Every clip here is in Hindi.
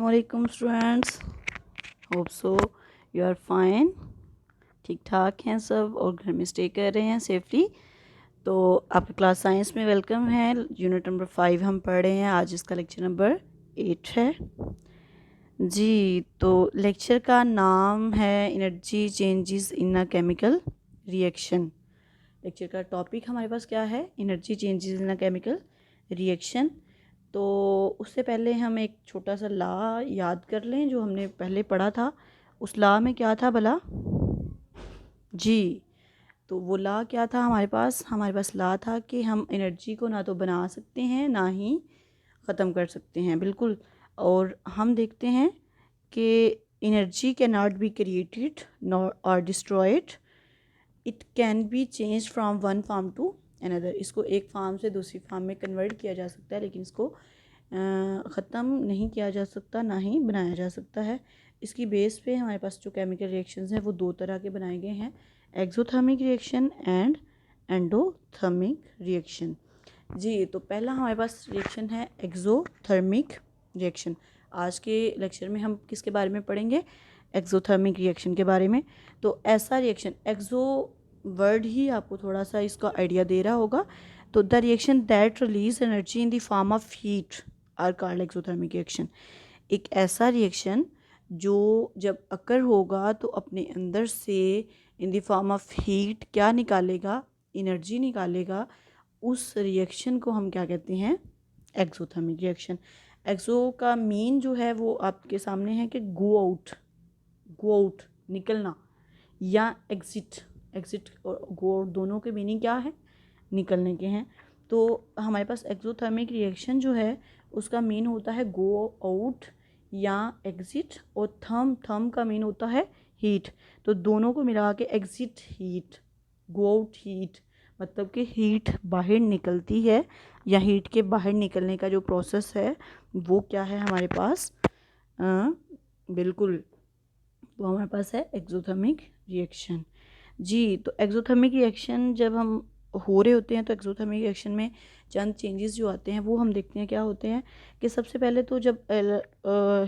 वालेकुम students, hope so you are fine. ठीक ठाक हैं सब और घर में स्टे कर रहे हैं सेफली। तो आपका क्लास साइंस में वेलकम है। यूनिट नंबर 5 हम पढ़ रहे हैं। आज इसका लेक्चर नंबर 8 है जी। तो लेक्चर का नाम है energy changes in a chemical reaction. Lecture का टॉपिक हमारे पास क्या है? Energy changes in a chemical reaction. तो उससे पहले हम एक छोटा सा लॉ याद कर लें जो हमने पहले पढ़ा था। उस लॉ में क्या था भला जी? तो वो लॉ क्या था हमारे पास लॉ था कि हम एनर्जी को ना तो बना सकते हैं ना ही ख़त्म कर सकते हैं, बिल्कुल। और हम देखते हैं कि energy can not be created nor और destroyed, it can be change from one form to another. इसको एक फार्म से दूसरी फार्म में कन्वर्ट किया जा सकता है, लेकिन इसको ख़त्म नहीं किया जा सकता, ना ही बनाया जा सकता है। इसकी बेस पे हमारे पास जो केमिकल रिएक्शंस हैं वो दो तरह के बनाए गए हैं, exothermic reaction and endothermic reaction जी। तो पहला हमारे पास रिएक्शन है एक्सोथर्मिक रिएक्शन। आज के लेक्चर में हम किसके बारे में पढ़ेंगे? एक्सोथर्मिक रिएक्शन के बारे में। तो ऐसा रिएक्शन, एक्सो वर्ड ही आपको थोड़ा सा इसका आइडिया दे रहा होगा। तो the reaction that release energy in the form of heat are called exothermic reaction. एक ऐसा रिएक्शन जो जब अकर होगा तो अपने अंदर से इन द फॉर्म ऑफ हीट क्या निकालेगा? एनर्जी निकालेगा। उस रिएक्शन को हम क्या कहते हैं? Exothermic reaction. एक्सो का मीन जो है वो आपके सामने है कि गो आउट निकलना, या एग्जिट। एग्जिट और गो आउट दोनों के मीनिंग क्या है? निकलने के हैं। तो हमारे पास एक्सोथर्मिक रिएक्शन जो है उसका मीन होता है गो आउट या एग्जिट, और थम का मीन होता है हीट। तो दोनों को मिला के exit heat, go out heat, मतलब कि हीट बाहर निकलती है, या हीट के बाहर निकलने का जो प्रोसेस है वो क्या है हमारे पास? बिल्कुल, वो हमारे पास है एक्सोथर्मिक रिएक्शन जी। तो एक्सोथर्मिक रिएक्शन जब हम हो रहे होते हैं तो एक्सोथर्मिक रिएक्शन में चंद चेंजेस जो आते हैं वो हम देखते हैं क्या होते हैं कि सबसे पहले तो जब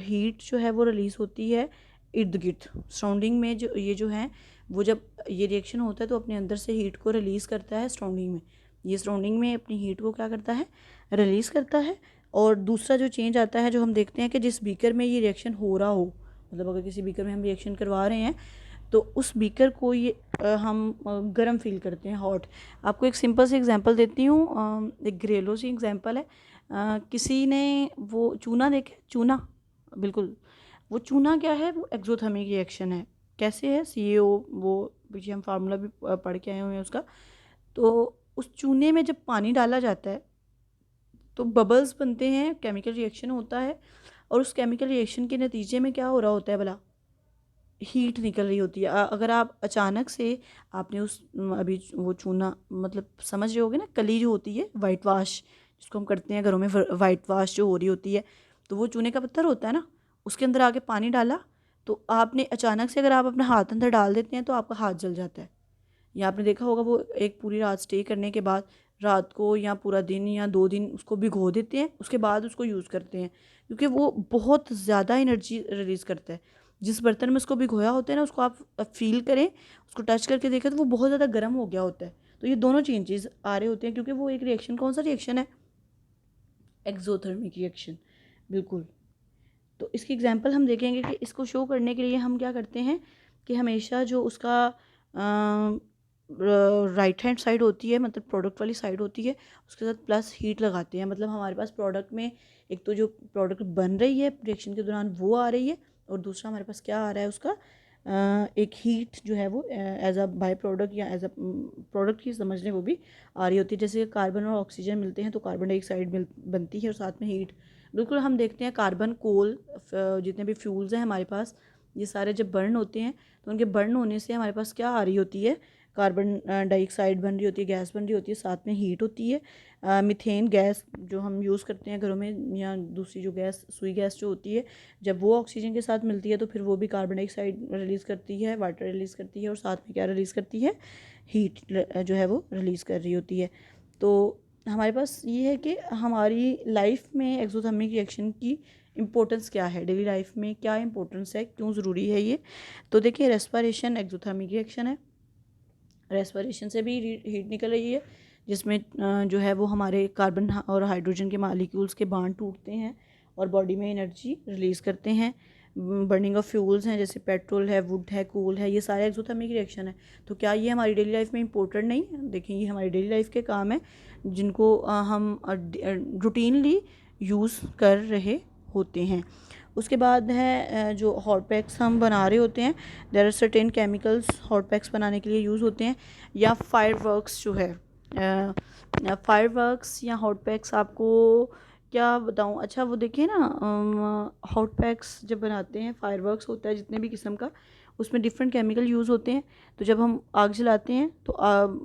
हीट जो है वो रिलीज़ होती है इर्द गिर्द सराउंडिंग में, जो ये जो है वो जब ये रिएक्शन होता है तो अपने अंदर से हीट को रिलीज़ करता है सराउंडिंग में। ये सराउंडिंग में अपनी हीट को क्या करता है? रिलीज़ करता है। और दूसरा जो चेंज आता है जो हम देखते हैं कि जिस बीकर में ये रिएक्शन हो रहा हो, मतलब अगर किसी बीकर में हम रिएक्शन करवा रहे हैं तो उस बीकर को ये हम गर्म फील करते हैं, हॉट। आपको एक सिंपल सी एग्जांपल देती हूँ, एक घरेलू सी एग्जांपल है। किसी ने वो चूना देखे, चूना, बिल्कुल। वो चूना क्या है? वो एक्सोथर्मिक रिएक्शन है। कैसे है? CaO, वो पीछे हम फार्मूला भी पढ़ के आए हुए हैं उसका। तो उस चूने में जब पानी डाला जाता है तो बबल्स बनते हैं, केमिकल रिएक्शन होता है, और उस केमिकल रिएक्शन के नतीजे में क्या हो रहा होता है भला? हीट निकल रही होती है। अगर आप अचानक से आपने उस अभी वो चूना, मतलब समझ रहे होगे ना, कली जो होती है वाइट वाश जिसको हम करते हैं घरों में, वाइट वाश जो हो रही होती है, तो वो चूने का पत्थर होता है ना, उसके अंदर आके पानी डाला तो आपने अचानक से अगर आप अपना हाथ अंदर डाल देते हैं तो आपका हाथ जल जाता है। या आपने देखा होगा वो एक पूरी रात स्टे करने के बाद रात को या पूरा दिन या 2 दिन उसको भिगो देते हैं, उसके बाद उसको यूज़ करते हैं, क्योंकि वो बहुत ज़्यादा एनर्जी रिलीज़ करता है। जिस बर्तन में उसको भिगोया होता है ना, उसको आप फील करें, उसको टच करके देखें तो वो बहुत ज़्यादा गर्म हो गया होता है। तो ये दोनों चेंजेस आ रहे होते हैं क्योंकि वो एक रिएक्शन, कौन सा रिएक्शन है? एक्सोथर्मिक रिएक्शन, बिल्कुल। तो इसकी एग्जांपल हम देखेंगे कि इसको शो करने के लिए हम क्या करते हैं कि हमेशा जो उसका राइट हैंड साइड होती है, मतलब प्रोडक्ट वाली साइड होती है, उसके साथ प्लस हीट लगाते हैं। मतलब हमारे पास प्रोडक्ट में एक तो जो प्रोडक्ट बन रही है रिएक्शन के दौरान वो आ रही है, और दूसरा हमारे पास क्या आ रहा है उसका? एक हीट जो है वो एज अ बाय प्रोडक्ट या एज अ प्रोडक्ट ही समझ लें, वो भी आ रही होती है। जैसे कार्बन और ऑक्सीजन मिलते हैं तो कार्बन डाइऑक्साइड बनती है और साथ में हीट। बिल्कुल, हम देखते हैं कार्बन, कोल, जितने भी फ्यूल्स हैं हमारे पास, ये सारे जब बर्न होते हैं तो उनके बर्न होने से हमारे पास क्या आ रही होती है? कार्बन डाइऑक्साइड बन रही होती है, गैस बन रही होती है, साथ में हीट होती है। मीथेन गैस जो हम यूज़ करते हैं घरों में, या दूसरी जो गैस, सुई गैस जो होती है, जब वो ऑक्सीजन के साथ मिलती है तो फिर वो भी कार्बन डाइऑक्साइड रिलीज़ करती है, वाटर रिलीज़ करती है, और साथ में क्या रिलीज़ करती है? हीट जो है वो रिलीज़ कर रही होती है। तो हमारे पास ये है कि हमारी लाइफ में एक्सोथर्मिक रिएक्शन की इम्पोर्टेंस क्या है डेली लाइफ में, क्या इम्पोर्टेंस है, क्यों ज़रूरी है ये। तो देखिए रेस्पिरेशन एक्सोथर्मिक रिएक्शन है, रेस्पिरेशन से भी हीट निकल रही है, जिसमें जो है वो हमारे कार्बन और हाइड्रोजन के मालिक्यूल्स के बांड टूटते हैं और बॉडी में एनर्जी रिलीज़ करते हैं। बर्निंग ऑफ फ्यूल्स हैं, जैसे पेट्रोल है, वुड है, कोल है, ये सारे एक्सोथर्मिक रिएक्शन है। तो क्या ये हमारी डेली लाइफ में इंपॉर्टेंट नहीं है? देखिए ये हमारी डेली लाइफ के काम है, जिनको हम रूटीनली यूज़ कर रहे होते हैं। उसके बाद है जो हॉट पैक्स हम बना रहे होते हैं, there are certain chemicals hot packs बनाने के लिए यूज़ होते हैं। या फायरवर्क्स जो है, फायरवर्क्स या हॉट पैक्स, आपको क्या बताऊं। अच्छा वो देखिए ना, हॉट पैक्स जब बनाते हैं, फायरवर्क्स होता है जितने भी किस्म का, उसमें डिफरेंट केमिकल यूज़ होते हैं। तो जब हम आग जलाते हैं तो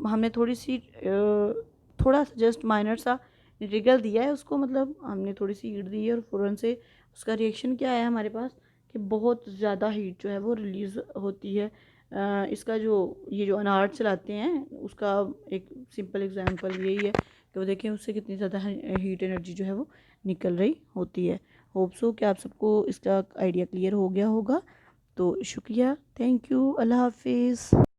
हमने थोड़ा सा जस्ट माइनर सा रिगल दिया है उसको, मतलब हमने थोड़ी सी हीट दी है और फ़ौरन से उसका रिएक्शन क्या है हमारे पास, कि बहुत ज़्यादा हीट जो है वो रिलीज़ होती है। इसका जो ये जो अनार चलाते हैं उसका एक सिंपल एग्जांपल यही है कि वो देखें उससे कितनी ज़्यादा हीट एनर्जी जो है वो निकल रही होती है। होप सो कि आप सबको इसका आइडिया क्लियर हो गया होगा। तो शुक्रिया, थैंक यू, अल्लाह हाफिज़।